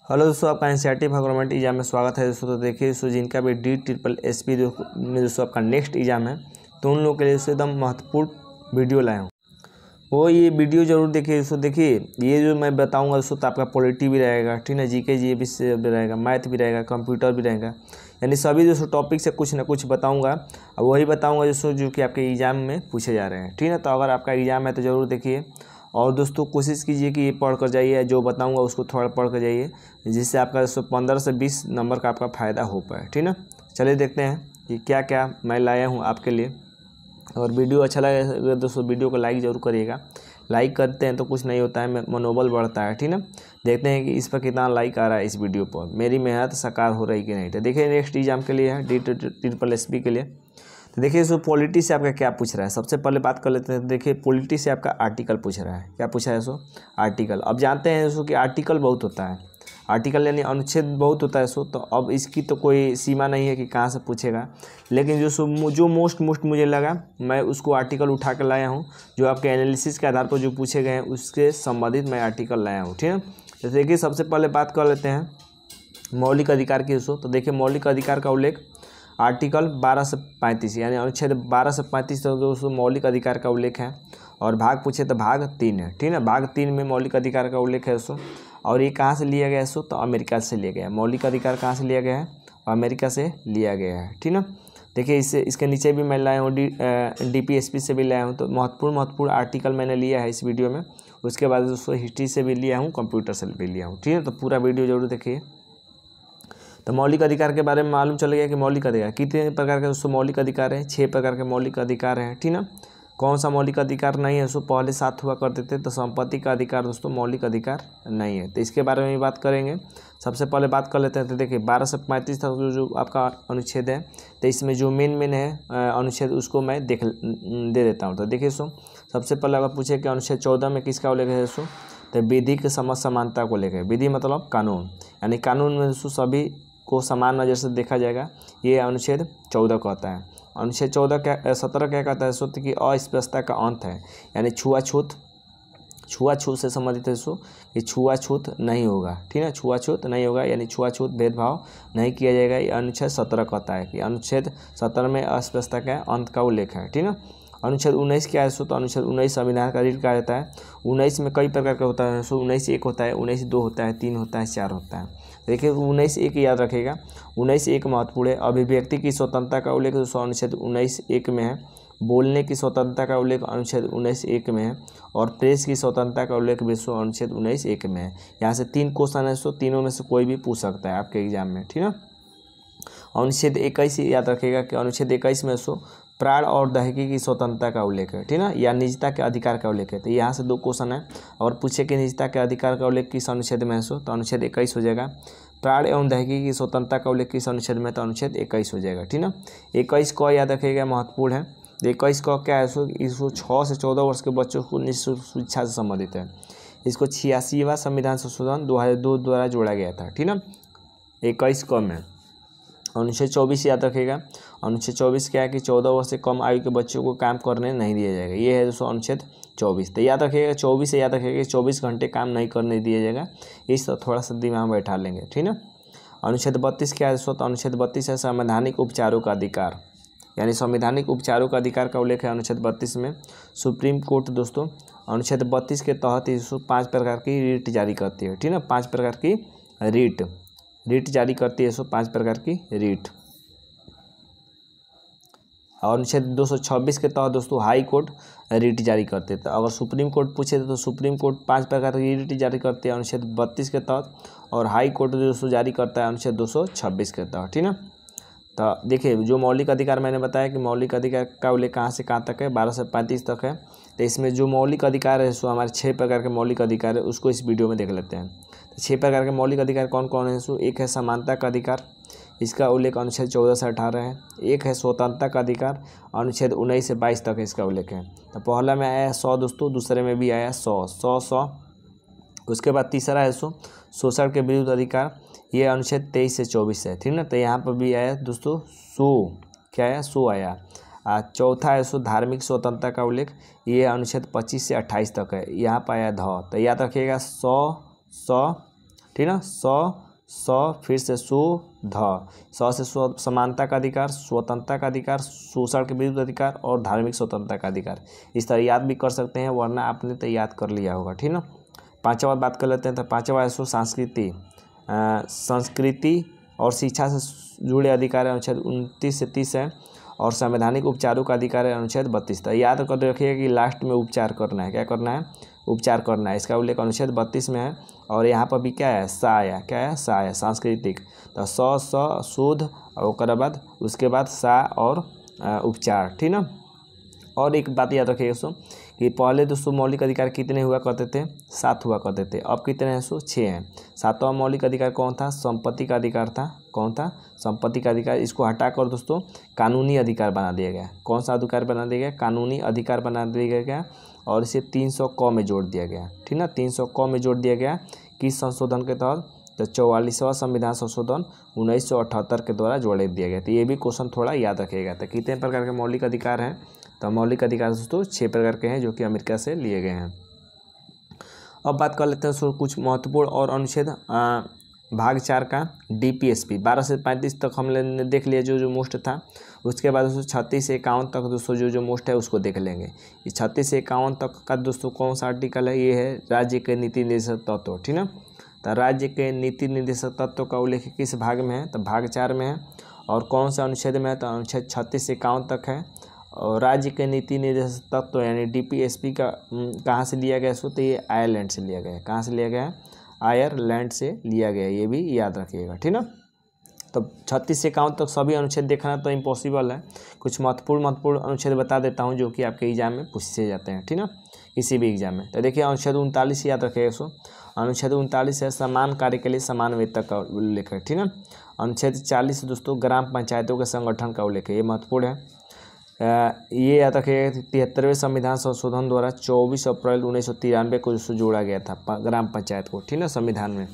Hello दोस्तों, आपका NCERT government exam में स्वागत है दोस्तों। तो देखिए दोस्तों, जिनका भी DSSP में दोस्तों आपका नेक्स्ट एग्जाम है, तो उन लोगों के लिए दोस्तों एकदम महत्वपूर्ण वीडियो लाया हूँ। वो ये वीडियो जरूर देखिए दोस्तों। देखिए ये जो मैं बताऊंगा दोस्तों, तो आपका पॉलिटी भी रहेगा, ठीक है, जीके भी रहेगा, मैथ भी रहेगा, कंप्यूटर भी रहेगा, यानी सभी दोस्तों टॉपिक से कुछ ना कुछ बताऊंगा। और वही बताऊंगा दोस्तों जो कि आपके एग्जाम में पूछे जा रहे हैं, ठीक है। तो अगर आपका एग्जाम है तो ज़रूर देखिए, और दोस्तों कोशिश कीजिए कि ये पढ़ कर जाइए, जो बताऊंगा उसको थोड़ा पढ़ कर जाइए, जिससे आपका दोस्तों 15 से 20 नंबर का आपका फ़ायदा हो पाए, ठीक ना। चलिए देखते हैं कि क्या क्या मैं लाया हूँ आपके लिए। और वीडियो अच्छा लगे दोस्तों, वीडियो को लाइक ज़रूर करिएगा। लाइक करते हैं तो कुछ नहीं होता है, मनोबल बढ़ता है, ठीक ना। देखते हैं कि इस पर कितना लाइक आ रहा है, इस वीडियो पर मेरी मेहनत साकार हो रही कि नहीं। तो देखिए नेक्स्ट एग्जाम के लिए है DSSP के लिए। तो देखिए इसको पॉलिटी से आपका क्या पूछ रहा है। सबसे पहले बात कर लेते हैं। देखिए पॉलिटी से आपका आर्टिकल पूछ रहा है। क्या पूछा है सो? आर्टिकल। अब जानते हैं इसको कि आर्टिकल बहुत होता है, आर्टिकल यानी अनुच्छेद बहुत होता है सो। तो अब इसकी तो कोई सीमा नहीं है कि कहाँ से पूछेगा, लेकिन जो मोस्ट मुझे लगा, मैं उसको आर्टिकल उठा कर लाया हूँ। जो आपके एनालिसिस के आधार पर जो पूछे गए हैं उसके संबंधित मैं आर्टिकल लाया हूँ, ठीक है। तो देखिए सबसे पहले बात कर लेते हैं मौलिक अधिकार की दोस्तों। तो देखिए मौलिक अधिकार का उल्लेख आर्टिकल 12 से 35 यानी अनुच्छेद 12 से 35 तक दोस्तों मौलिक अधिकार का उल्लेख है। और भाग पूछे तो भाग 3 है, ठीक है। भाग 3 में मौलिक अधिकार का उल्लेख है दोस्तों। और ये कहाँ से लिया गया है दोस्तों? तो अमेरिका से लिया गया है। मौलिक अधिकार कहाँ से लिया गया है? अमेरिका से लिया गया है, ठीक ना। देखिए इसके नीचे भी मैं लाया हूँ, DPSP से भी लाया हूँ। तो महत्वपूर्ण आर्टिकल मैंने लिया है इस वीडियो में। उसके बाद दोस्तों हिस्ट्री से भी लिया हूँ, कंप्यूटर से भी लिया हूँ, ठीक है। तो पूरा वीडियो जरूर देखिए। तो मौलिक अधिकार के बारे में मालूम चल गया कि मौलिक अधिकार कितने प्रकार के दोस्तों मौलिक अधिकार है। 6 प्रकार के मौलिक अधिकार हैं, ठीक ना। कौन सा मौलिक अधिकार नहीं है दोस्तों? पहले 7 हुआ करते थे। तो संपत्ति का अधिकार दोस्तों मौलिक अधिकार नहीं है। तो इसके बारे में भी बात करेंगे। सबसे पहले बात कर लेते हैं। तो देखिए 12 से 35 तक जो आपका अनुच्छेद है, तो इसमें जो मेन है अनुच्छेद, उसको मैं दे देता हूँ। तो देखिए दोस्तों, सबसे पहले अगर पूछे कि अनुच्छेद 14 में किसका उल्लेख है दोस्तों? तो विधि के समझ समानता को लेकर। विधि मतलब कानून, यानी कानून में दोस्तों सभी को समान नज़र से देखा जाएगा, ये अनुच्छेद 14 कहता है। अनुच्छेद 17 क्या कहता है दोस्तों? कि अस्पृश्यता का अंत है, यानी छुआछूत से संबंधित है दोस्तों कि छुआछूत नहीं होगा, ठीक है। छुआछूत नहीं होगा यानी छुआछूत भेदभाव नहीं किया जाएगा, ये अनुच्छेद 17 कहता है। कि अनुच्छेद 17 में अस्पृश्यता का अंत का उल्लेख है, ठीक है। अनुच्छेद 19 क्या है दोस्तों? तो अनुच्छेद 19 संविधान का रीढ़ कहा जाता है। 19 में कई प्रकार का होता है दोस्तों। 19 1 होता है, 19 2 होता है, 3 होता है, 4 होता है। देखिए 19 1 याद रखेगा। 19 1 महत्वपूर्ण है। अभिव्यक्ति की स्वतंत्रता का उल्लेख दोस्तों अनुच्छेद 19 1 में है। बोलने की स्वतंत्रता का उल्लेख अनुच्छेद 19 1 में है। और प्रेस की स्वतंत्रता का उल्लेख दोस्तों अनुच्छेद 19 1 में है। यहाँ से 3 क्वेश्चन है दोस्तों, तीनों में से कोई भी पूछ सकता है आपके एग्जाम में, ठीक है। अनुच्छेद 21 याद रखेगा कि अनुच्छेद 21 में दोस्तों प्राण और दहकी की स्वतंत्रता का उल्लेख है, ठीक है ना, या निजता के अधिकार का उल्लेख है। तो यहाँ से 2 क्वेश्चन है। और पूछे कि निजता के अधिकार का उल्लेख किस अनुच्छेद में है तो अनुच्छेद 21 हो जाएगा। प्राण एवं दहकी की स्वतंत्रता का उल्लेख किस अनुच्छेद में? तो अनुच्छेद 21 हो जाएगा, ठीक ना। 21 को याद रखिएगा, महत्वपूर्ण है। 21 को क्या है इसको 6 से 14 वर्ष के बच्चों को निःशुल्क शिक्षा से संबंधित है। इसको 86वां संविधान संशोधन 2002 द्वारा जोड़ा गया था, ठीक ना। 21 को में अनुच्छेद 24 याद रखेगा। अनुच्छेद 24 क्या है कि 14 वर्ष से कम आयु के बच्चों को काम करने नहीं दिया जाएगा, ये है दोस्तों अनुच्छेद 24। तो याद रखिएगा 24 से याद रखिएगा कि 24 घंटे काम नहीं करने दिया जाएगा। इस तो थोड़ा सा दिमाग में बैठा लेंगे, ठीक है। अनुच्छेद 32 क्या है दोस्तों? तो अनुच्छेद 32 है संवैधानिक उपचारों का अधिकार, यानी संवैधानिक उपचारों का अधिकार का उल्लेख है अनुच्छेद 32 में। सुप्रीम कोर्ट दोस्तों अनुच्छेद 32 के तहत 5 प्रकार की रीट जारी करती है, ठीक है। 5 प्रकार की रीट जारी करती है 5 प्रकार की रीट। और अनुच्छेद 226 के तहत दोस्तों हाई कोर्ट रीट जारी करते हैं। तो अगर सुप्रीम कोर्ट पूछे तो सुप्रीम कोर्ट 5 प्रकार की रीट जारी करते हैं अनुच्छेद 32 के तहत। और हाई कोर्ट दोस्तों जारी करता है अनुच्छेद 226 के तहत, ठीक है। तो देखिए जो मौलिक अधिकार मैंने बताया कि मौलिक अधिकार का उल्लेख कहाँ से कहाँ तक है, 12 से 35 तक है। तो इसमें जो मौलिक अधिकार है सो हमारे 6 प्रकार के मौलिक अधिकार है, उसको इस वीडियो में देख लेते हैं। तो 6 प्रकार के मौलिक अधिकार कौन कौन है सो? एक है समानता का अधिकार, इसका उल्लेख अनुच्छेद 14 से 18 है। एक है स्वतंत्रता का अधिकार, अनुच्छेद 19 से 22 तक इसका उल्लेख है। तो पहला में आया 100 दोस्तों, दूसरे में भी आया 100। उसके बाद तीसरा है शोषण के विरुद्ध अधिकार, ये अनुच्छेद 23 से 24 है, ठीक ना। तो यहाँ पर भी आया दोस्तों 100, क्या आया? 100 आया। चौथा है धार्मिक स्वतंत्रता का उल्लेख, ये अनुच्छेद 25 से 28 तक है, यहाँ पर आया तो याद रखिएगा 100, ठीक ना। स फिर से सु ध, स से समानता का अधिकार, स्वतंत्रता का अधिकार, शोषण के विरुद्ध अधिकार और धार्मिक स्वतंत्रता का अधिकार। इस तरह याद भी कर सकते हैं, वरना आपने तो याद कर लिया होगा, ठीक ना। पांचवा बात कर लेते हैं। तो पांचवा है सो संस्कृति, संस्कृति और शिक्षा से जुड़े अधिकार है अनुच्छेद 29 से 30 है। और संवैधानिक उपचारों का अधिकार है अनुच्छेद 32 था। याद कर रखिएगा कि लास्ट में उपचार करना है, क्या करना है, उपचार करना है। इसका उल्लेख अनुच्छेद 32 में है। और यहाँ पर भी क्या है, सा आया, क्या है, सा है, सांस्कृतिक। तो स शुद्ध और उसके बाद सा और उपचार, ठीक ना। और एक बात याद रखिएगा दोस्तों कि पहले दोस्तों मौलिक अधिकार कितने हुआ करते थे, 7 हुआ करते थे। अब कितने हैं दोस्तों, 6 हैं। 7वां मौलिक अधिकार कौन था, संपत्ति का अधिकार था। कौन था, संपत्ति का अधिकार। इसको हटाकर दोस्तों कानूनी अधिकार बना दिया गया। कौन सा अधिकार बना दिया गया, कानूनी अधिकार बना दिया गया। और इसे 300 क में जोड़ दिया गया, ठीक ना। 300 क में जोड़ दिया गया किस संशोधन के तहत, तो 44वां संविधान संशोधन 1978 के द्वारा जोड़ दिया गया। तो ये भी क्वेश्चन थोड़ा याद रखिएगा। तो कितने प्रकार के मौलिक अधिकार हैं, तो मौलिक अधिकार दोस्तों 6 प्रकार के हैं, जो कि अमेरिका से लिए गए हैं। अब बात कर लेते हैं कुछ महत्वपूर्ण और अनुच्छेद। भाग 4 का DPSP 12 से 35 तक हमने देख लिया, जो मोस्ट था। उसके बाद दोस्तों 36 से 51 तक दोस्तों जो मोस्ट है उसको देख लेंगे। ये 36 से 51 तक का दोस्तों कौन सा आर्टिकल है, ये है राज्य के नीति निर्देशक तत्व, ठीक ना। तो राज्य के नीति निर्देशक तत्व का उल्लेख किस भाग में है, तो भाग 4 में है। और कौन सा अनुच्छेद में है, तो अनुच्छेद 36 से 51 तक है। और राज्य के नीति निर्देशक तत्व यानी DPSP का कहाँ से लिया गया सो, तो ये आयरलैंड से लिया गया है। कहाँ से लिया गया है, आयरलैंड से लिया गया है, ये भी याद रखिएगा, ठीक ना। तो 36 से 51 तक सभी अनुच्छेद देखना तो इम्पॉसिबल है। कुछ महत्वपूर्ण अनुच्छेद बता देता हूँ, जो कि आपके एग्जाम में पूछे जाते हैं, ठीक ना, किसी भी एग्जाम में। तो देखिए अनुच्छेद 39 याद रखिएगा सो। अनुच्छेद 39 है समान कार्य के लिए समान वेतन का उल्लेख है, ठीक ना। अनुच्छेद 40 दोस्तों ग्राम पंचायतों के संगठन का उल्लेख है, ये महत्वपूर्ण है। ये याद रखिएगा 73वें संविधान संशोधन द्वारा 24 अप्रैल 1993 को जोड़ा गया था ग्राम पंचायत को, ठीक ना, संविधान में।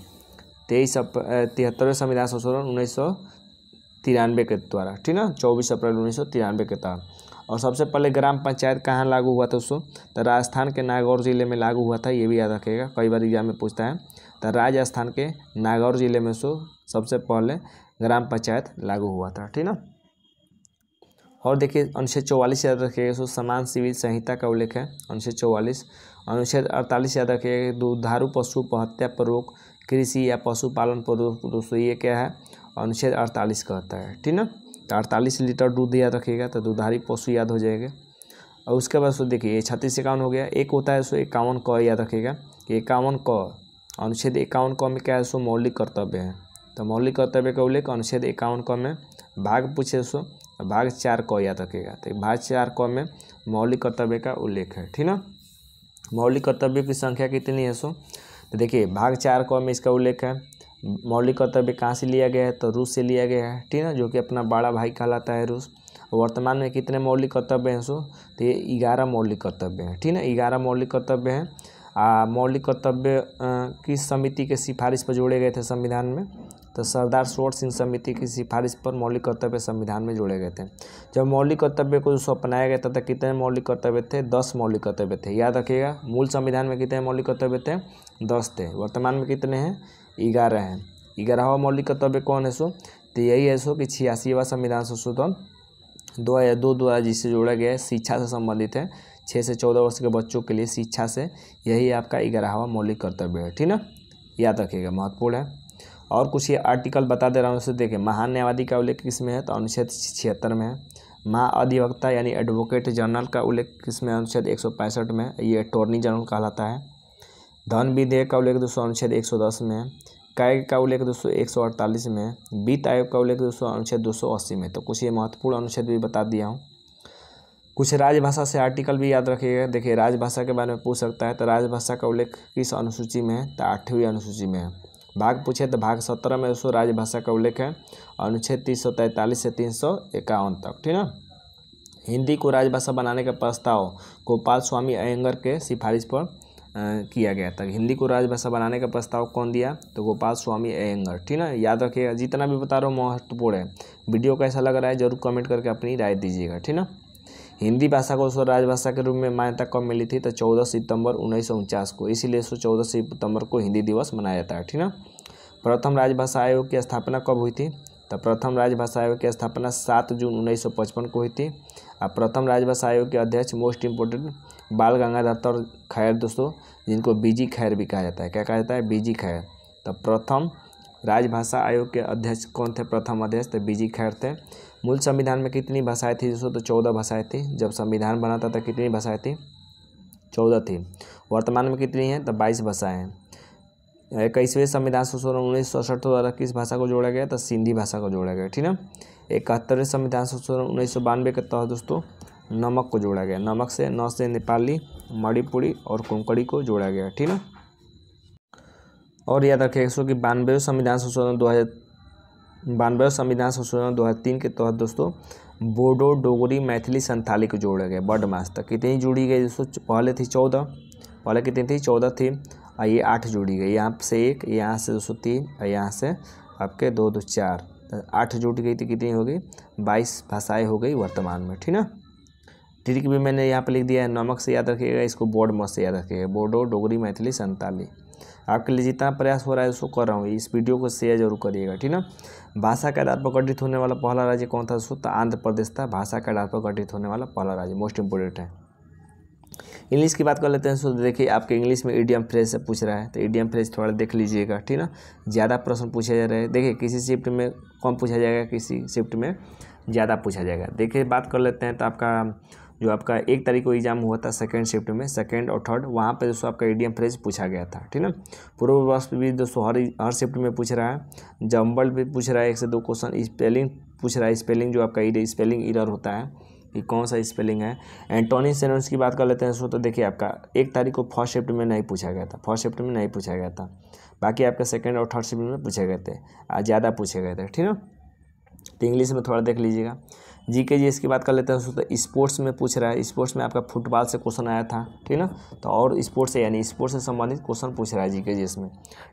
73वें संविधान संशोधन 1993 के द्वारा, ठीक ना, 24 अप्रैल 1993 के तहत। और सबसे पहले ग्राम पंचायत कहाँ लागू हुआ था दोस्तों, तो राजस्थान के नागौर जिले में लागू हुआ था, ये भी याद रखिएगा, कई बार एग्जाम में पूछता है। तो राजस्थान के नागौर जिले में सबसे पहले ग्राम पंचायत लागू हुआ था, ठीक ना। और देखिए अनुच्छेद 44 याद रखिएगा, समान सिविल संहिता का उल्लेख है, अनुच्छेद 44। अनुच्छेद 48 याद रखिएगा, दुधारू पशु पर हत्या पर रोक, कृषि या पशुपालन पर रोक, दोस्तों ये क्या है, अनुच्छेद 48 कहता है, ठीक ना। तो 48 लीटर दूध याद रखिएगा, तो दुधारू पशु याद हो जाएगा। और उसके बाद देखिए 36 से 51 हो गया। एक होता है 51 क याद रखिएगा, 51 क, अनुच्छेद 51 क में क्या है, मौलिक कर्तव्य है। तो मौलिक कर्तव्य का उल्लेख अनुच्छेद 51 क में। भाग पूछे भाग 4 क याद रखेगा, तो भाग 4 क में मौलिक कर्तव्य का उल्लेख है, ठीक ना। मौलिक कर्तव्य की संख्या कितनी है तो देखिए भाग 4 क में इसका उल्लेख है। मौलिक कर्तव्य कहाँ से लिया गया है, तो रूस से लिया गया है, ठीक ना, जो कि अपना बड़ा भाई कहलाता है रूस। वर्तमान में कितने मौलिक कर्तव्य हैं तो ये 11 मौलिक कर्तव्य हैं, ठीक ना, 11 मौलिक कर्तव्य हैं। मौलिक कर्तव्य किस समिति के सिफारिश पर जोड़े गए थे संविधान में, तो सरदार सरोवर सिंह समिति की सिफारिश पर मौलिक कर्तव्य संविधान में जोड़े गए थे। जब मौलिक कर्तव्य को अपनाया गया था तो कितने मौलिक कर्तव्य थे, 10 मौलिक कर्तव्य थे, याद रखिएगा। मूल संविधान में कितने मौलिक कर्तव्य थे, 10 थे। वर्तमान में कितने हैं, 11 हैं। 11वां मौलिक कर्तव्य कौन है तो यही है कि 86वां संविधान संशोधन 2002 द्वारा जिससे जोड़ा गया है, शिक्षा से संबंधित है। 6 से 14 वर्ष के बच्चों के लिए शिक्षा से, यही आपका 11वां मौलिक कर्तव्य है, ठीक ना, याद रखिएगा, महत्वपूर्ण है। और कुछ ये आर्टिकल बता दे रहा हूँ, उससे देखें। महान न्यायवादी का उल्लेख किस में है, तो अनुच्छेद 76 में है। महाअधिवक्ता यानी एडवोकेट जनरल का उल्लेख किस में, अनुच्छेद 165 में, ये अटॉर्नी जनरल कहलाता है। धन विधेयक का उल्लेख दोस्तों अनुच्छेद 110 में है। कैग का उल्लेख दोस्तों 148 में है। वित्त आयोग का उल्लेख दोस्तों अनुच्छेद 280 में। तो कुछ ये महत्वपूर्ण अनुच्छेद भी बता दिया हूँ। कुछ राजभाषा से आर्टिकल भी याद रखिएगा। देखिए राजभाषा के बारे में पूछ सकता है, तो राजभाषा का उल्लेख किस अनुसूची में है, तो 8वीं अनुसूची में है। भाग पूछे तो भाग 17 में दोस्तों राजभाषा का उल्लेख है, अनुच्छेद 343 से 351 तक, ठीक ना। हिंदी को राजभाषा बनाने का प्रस्ताव गोपाल स्वामी अयंगर के सिफारिश पर किया गया था। हिंदी को राजभाषा बनाने का प्रस्ताव कौन दिया, तो गोपाल स्वामी अयंगर, ठीक ना, याद रखिएगा। जितना भी बता रहा हूँ महत्वपूर्ण है। वीडियो कैसा लग रहा है जरूर कमेंट करके अपनी राय दीजिएगा, ठीक ना। हिंदी भाषा को राजभाषा के रूप में मान्यता कब मिली थी, तो 14 सितंबर 1949 को, इसीलिए 14 सितंबर को हिंदी दिवस मनाया जाता है, ठीक ना। प्रथम राजभाषा आयोग की स्थापना कब हुई थी? तो प्रथम राजभाषा आयोग की स्थापना 7 जून 1955 को हुई थी। अब प्रथम राजभाषा आयोग के अध्यक्ष मोस्ट इम्पोर्टेंट बाल गंगाधर खैर दोस्तों, जिनको बीजी खैर भी कहा जाता है। क्या कहा जाता है? बीजी खैर। तो प्रथम राजभाषा आयोग के अध्यक्ष कौन थे? प्रथम अध्यक्ष तो बीजी खैर थे। मूल संविधान में कितनी भाषाएं थी दोस्तों? तो 14 भाषाएं थी। जब संविधान बना था तो कितनी भाषाएं थी? 14 थी। वर्तमान में कितनी हैं? तो 22 भाषाएं हैं। 21वें संविधान संशोधन 1967 द्वारा किस भाषा को जोड़ा गया? तो सिंधी भाषा को जोड़ा गया, ठीक ना। 71वें संविधान संशोधन 1992 के तहत दोस्तों नमक को जोड़ा गया। नमक से न से नेपाली, मणिपुरी और कोंकणी को जोड़ा गया, ठीक ना। और याद रखिएगा दोस्तों कि 92वें संविधान संशोधन 2003 के तहत दोस्तों बोडो, डोगरी, मैथिली, संथाली को जोड़ा गया। बर्ड मास तक कितनी जोड़ी गई दोस्तों? पहले थी 14, पहले कितनी थी? 14 थी, और ये 8 जोड़ी गई। यहाँ से 1, यहाँ से दोस्तों 3, और यहाँ से आपके 2 2 4, 8 जुट गई थी। कितनी हो गई? 22 भाषाएं हो गई वर्तमान में, ठीक ना। ट्रिक भी मैंने यहाँ पे लिख दिया है, नमक से याद रखिएगा, इसको बोर्ड मत से याद रखिएगा। बोडो, डोगरी, मैथिली, संताली। आपके लिए जितना प्रयास हो रहा है उसको कर रहा हूँ। इस वीडियो को शेयर जरूर करिएगा, ठीक ना। भाषा के आधार पर गठित होने वाला पहला राज्य कौन था दोस्तों? तो आंध्र प्रदेश था भाषा के आधार पर गठित होने वाला पहला राज्य। मोस्ट इंपोर्टेंट है। इंग्लिश की बात कर लेते हैं। सो देखिए आपके इंग्लिश में इडियम फ्रेज से पूछ रहा है, तो इडियम फ्रेज थोड़ा देख लीजिएगा, ठीक ना। ज़्यादा प्रश्न पूछे जा रहे हैं। देखिए किसी शिफ्ट में कम पूछा जाएगा, किसी शिफ्ट में ज़्यादा पूछा जाएगा। देखिए बात कर लेते हैं तो आपका 1 तारीख को एग्जाम हुआ था सेकंड शिफ्ट में, सेकंड और थर्ड, वहाँ पे दोस्तों आपका इडियम फ्रेज पूछा गया था, ठीक ना। पूर्व वर्ष भी दोस्तों हर शिफ्ट में पूछ रहा है। जम्बल भी पूछ रहा है 1 से 2 क्वेश्चन। स्पेलिंग पूछ रहा है, स्पेलिंग जो आपका स्पेलिंग एरर होता है कि कौन सा स्पेलिंग है। एंटोनी सिनोनिम्स की बात कर लेते हैं दोस्तों, तो देखिए आपका 1 तारीख को फर्स्ट शिफ्ट में नहीं पूछा गया था, फर्स्ट शिफ्ट में नहीं पूछा गया था। बाकी आपके सेकंड और थर्ड शिफ्ट में पूछे गए थे, ज़्यादा पूछे गए थे, ठीक ना। तो इंग्लिश में थोड़ा देख लीजिएगा। जीके जीएस की बात कर लेते हैं दोस्तों, तो स्पोर्ट्स में पूछ रहा है। स्पोर्ट्स में आपका फुटबॉल से क्वेश्चन आया था, ठीक ना। तो और स्पोर्ट्स से यानी स्पोर्ट्स से संबंधित क्वेश्चन पूछ रहा है जीके जीएस में।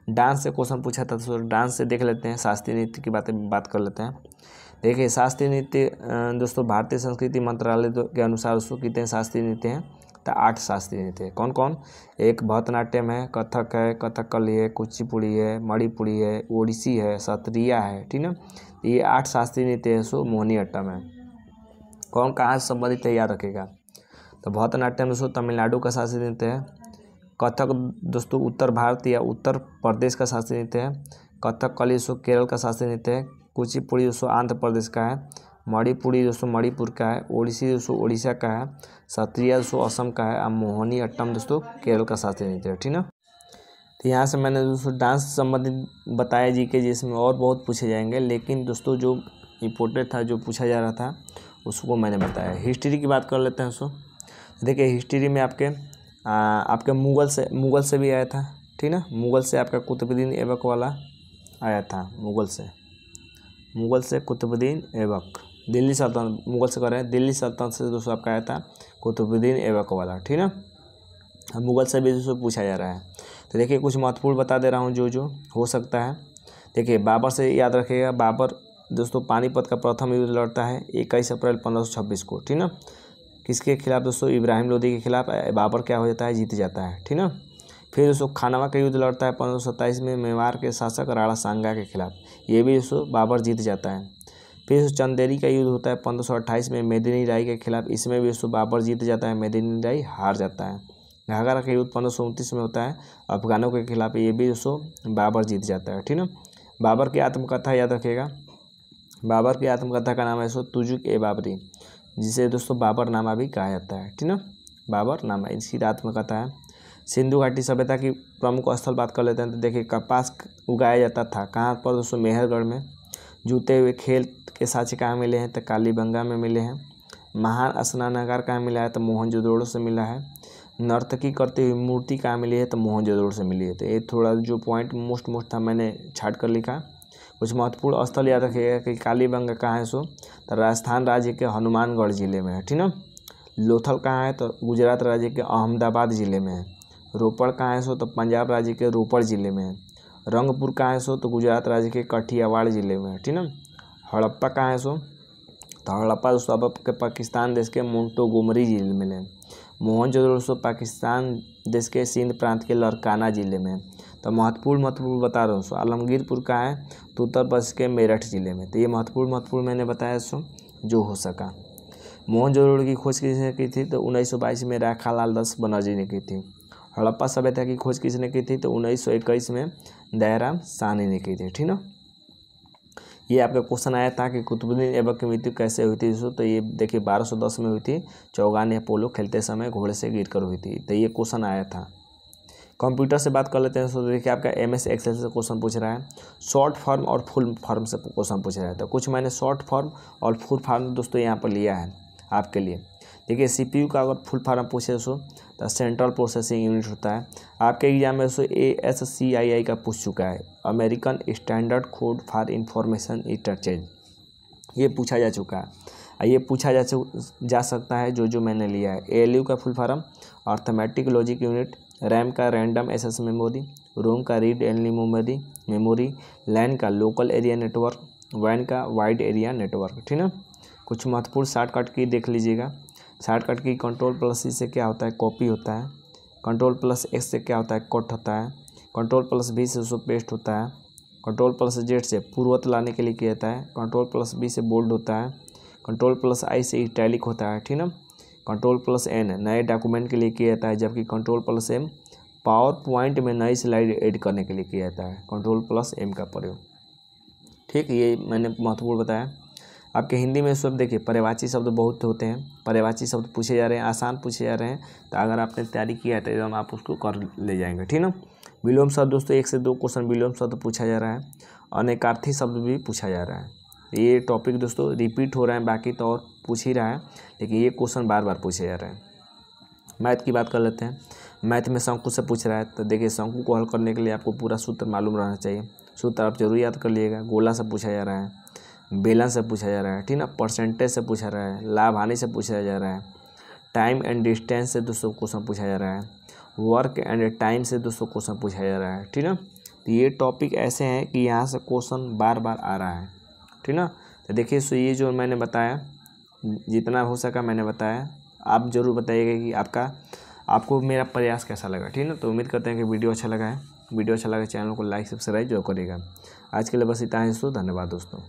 डांस से क्वेश्चन पूछा था दोस्तों, डांस से देख लेते हैं। शास्त्रीय नृत्य की बात कर लेते हैं। देखिए शास्त्रीय नृत्य दोस्तों भारतीय संस्कृति मंत्रालय के अनुसार दोस्तों कितने शास्त्रीय नृत्य हैं? तो 8 शास्त्रीय नृत्य है। कौन कौन? एक भरतनाट्यम है, कथक है, कथकली है, कुचिपुड़ी है, मणिपुरी है, ओडिसी है, सत्रिया है, ठीक ना। ये 8 शास्त्रीय नृत्य है। सो मोहिनीअट्टम है। कौन कहाँ से संबंधित है याद रखेगा। तो भरतनाट्यम दोस्तों तमिलनाडु का शास्त्रीय नृत्य है। कथक दोस्तों उत्तर भारत या उत्तर प्रदेश का शास्त्रीय नृत्य है। कथकली दोस्तों केरल का शास्त्रीय नृत्य है। कुचिपुड़ी दोस्तों आंध्र प्रदेश का है। मणिपुरी दोस्तों मणिपुर का है। ओडिसी दोस्तों उड़ीसा का है। सत्रिया दोस्तों असम का है। और मोहिनीअट्टम दोस्तों केरल का शास्त्रीय नृत्य है, ठीक ना। तो यहाँ से मैंने दोस्तों डांस से संबंधित बताया जीके, जिसमें और बहुत पूछे जाएंगे, लेकिन दोस्तों जो इम्पोर्टेंट था, जो पूछा जा रहा था, उसको मैंने बताया। हिस्ट्री की बात कर लेते हैं दोस्तों। देखिए हिस्ट्री में आपके मुग़ल से भी आया था, ठीक ना। मुग़ल से आपका कुतुबुद्दीन ऐबक वाला आया था। मुग़ल से कुतुबुद्दीन ऐबक। दिल्ली सल्तनत, मुग़ल से कर रहे हैं, दिल्ली सल्तनत से दोस्तों आपका आया था कुतुबुद्दीन ऐबक वाला, ठीक ना। मुग़ल से भी दोस्तों पूछा जा रहा है। तो देखिए कुछ महत्वपूर्ण बता दे रहा हूँ जो हो सकता है। देखिए बाबर से याद रखिएगा। बाबर दोस्तों पानीपत का प्रथम युद्ध लड़ता है 21 अप्रैल 1526 को, ठीक ना। किसके खिलाफ दोस्तों? इब्राहिम लोदी के खिलाफ। बाबर क्या हो जाता है? जीत जाता है, ठीक ना। फिर दोस्तों खानवा का युद्ध लड़ता है 1527 में मेवाड़ के शासक राणा सांगा के खिलाफ। ये भी दोस्तों बाबर जीत जाता है। फिर चंदेरी का युद्ध होता है 1528 में मेदिनी राय के खिलाफ। इसमें भी दोस्तों बाबर जीत जाता है, मेदिनी राय हार जाता है। घाघरा का युद्ध 1529 में होता है अफगानों के खिलाफ। ये भी दोस्तों बाबर जीत जाता है, ठीक ना। बाबर की आत्मकथा याद रखिएगा। बाबर की आत्मकथा का नाम है दोस्तों तुजुक ए बाबरी, जिसे दोस्तों बाबर नामा भी कहा जाता है, ठीक ना। बाबर नामा इसकी आत्मकथा है। सिंधु घाटी सभ्यता की प्रमुख स्थल बात कर लेते हैं। तो देखिए कपास उगाया जाता था कहाँ पर दोस्तों? मेहरगढ़ में। जूते हुए खेल के साक्ष्य कहाँ मिले हैं? तो कालीबंगा में मिले हैं। महान स्नानागार कहाँ मिला है? तो मोहनजोदड़ो से मिला है। नर्तकी करती हुई मूर्ति कहाँ मिली है? तो मोहनजोदड़ो से मिली है। तो ये थोड़ा जो पॉइंट मोस्ट था मैंने छाट कर लिखा। कुछ महत्वपूर्ण स्थल याद रखिएगा कि कालीबंगा कहाँ है सो? तो राजस्थान राज्य के हनुमानगढ़ जिले में है, ठीक ना। लोथल कहाँ है? तो गुजरात राज्य के अहमदाबाद जिले में है। रोपड़ कहाँ है सो? तो पंजाब राज्य के रोपड़ जिले में है। रंगपुर कहाँ है सो? तो गुजरात राज्य के कठियावाड़ जिले में है, ठीक ना। हड़प्पा कहाँ है सो? तो हड़प्पा दोस्तों अब के पाकिस्तान देश के मोंटोगोमरी जिले में है। मोहनजोदड़ो दोस्तों पाकिस्तान देश के सिंध प्रांत के लरकाना जिले में है। तो महत्वपूर्ण बता रहा हूँ सो आलमगीरपुर कहाँ है, तो उत्तर प्रदेश के मेरठ जिले में। तो ये महत्वपूर्ण मैंने बताया सो जो हो सका। मोहनजोदड़ो की खोज किसने की थी, तो 1922 में राखालाल दास बनर्जी ने की थी। हड़प्पा सभ्यता की खोज किसने की थी, तो 1921 में दयाराम साहनी ने की थी। ठीक ना, ये आपका क्वेश्चन आया था कि कुतुबुद्दीन ऐबक की मृत्यु कैसे हुई थी। तो ये देखिए 1210 में हुई थी, चौगान या पोलो खेलते समय घोड़े से गिरकर हुई थी। तो ये क्वेश्चन आया था। कंप्यूटर से बात कर लेते हैं। तो देखिए आपका MS एक्सेल से क्वेश्चन पूछ रहा है, शॉर्ट फॉर्म और फुल फॉर्म से क्वेश्चन पूछ रहा है। तो कुछ मैंने शॉर्ट फॉर्म और फुल फॉर्म दोस्तों यहाँ पर लिया है आपके लिए। देखिए CPU का अगर फुल फॉर्म पूछे तो सेंट्रल प्रोसेसिंग यूनिट होता है। आपके एग्जाम में ASCII का पूछ चुका है, American standard code for information interchange, ये पूछा जा चुका है। ये पूछा जा सकता है जो मैंने लिया है। ALU का full form arithmetic logic unit, RAM का रैंडम एक्सेस मेमोरी, रोम का रीड ओनली मेमोरी, लैन का लोकल एरिया नेटवर्क, वैन का वाइड एरिया नेटवर्क। ठीक ना, कुछ महत्वपूर्ण शॉर्टकट की देख लीजिएगा। शॉर्टकट की Ctrl+C से क्या होता है, कॉपी होता है। Ctrl+X से क्या होता है, कट होता है। Ctrl+V से उसको पेस्ट होता है। Ctrl+Z से पूर्वत लाने के लिए किया जाता है। Ctrl+B से बोल्ड होता है। Ctrl+I से इटैलिक होता है। ठीक ना, Ctrl+N नए डॉक्यूमेंट के लिए किया जाता है, जबकि Ctrl+M पावर पॉइंट में नई स्लाइड ऐड करने के लिए किया जाता है। Ctrl+M का प्रयोग। ठीक, ये मैंने महत्वपूर्ण बताया। आपके हिंदी में सब देखिए पर्यायवाची शब्द बहुत होते हैं, पर्यायवाची शब्द पूछे जा रहे हैं, आसान पूछे जा रहे हैं। तो अगर आपने तैयारी किया है तो एकदम आप उसको कर ले जाएंगे। ठीक ना, विलोम शब्द दोस्तों 1 से 2 क्वेश्चन विलोम शब्द पूछा जा रहा है। अनेकार्थी शब्द भी पूछा जा रहा है। ये टॉपिक दोस्तों रिपीट हो रहे हैं, बाकी तो और पूछ ही रहा है, लेकिन ये क्वेश्चन बार बार पूछे जा रहे हैं। मैथ की बात कर लेते हैं। मैथ में शंकु से पूछ रहा है। तो देखिए शंकु को हल करने के लिए आपको पूरा सूत्र मालूम रहना चाहिए। सूत्र आप जरूर याद कर लीजिएगा। गोला से पूछा जा रहा है, बेलन से पूछा जा रहा है। ठीक ना, परसेंटेज से पूछा रहा है, लाभ हानि से पूछा जा रहा है, टाइम एंड डिस्टेंस से दोस्तों क्वेश्चन पूछा जा रहा है, वर्क एंड टाइम से दोस्तों क्वेश्चन पूछा जा रहा है। ठीक ना, तो ये टॉपिक ऐसे हैं कि यहाँ से क्वेश्चन बार बार आ रहा है। ठीक ना, तो देखिए सो ये जो मैंने बताया जितना हो सका मैंने बताया। आप ज़रूर बताइएगा कि आपको मेरा प्रयास कैसा लगा। ठीक ना, तो उम्मीद करते हैं कि वीडियो अच्छा लगा है। वीडियो अच्छा लगा चैनल को लाइक सब्सक्राइब जरूर करिएगा। आज के लिए बस इतना ही दोस्तों, धन्यवाद दोस्तों।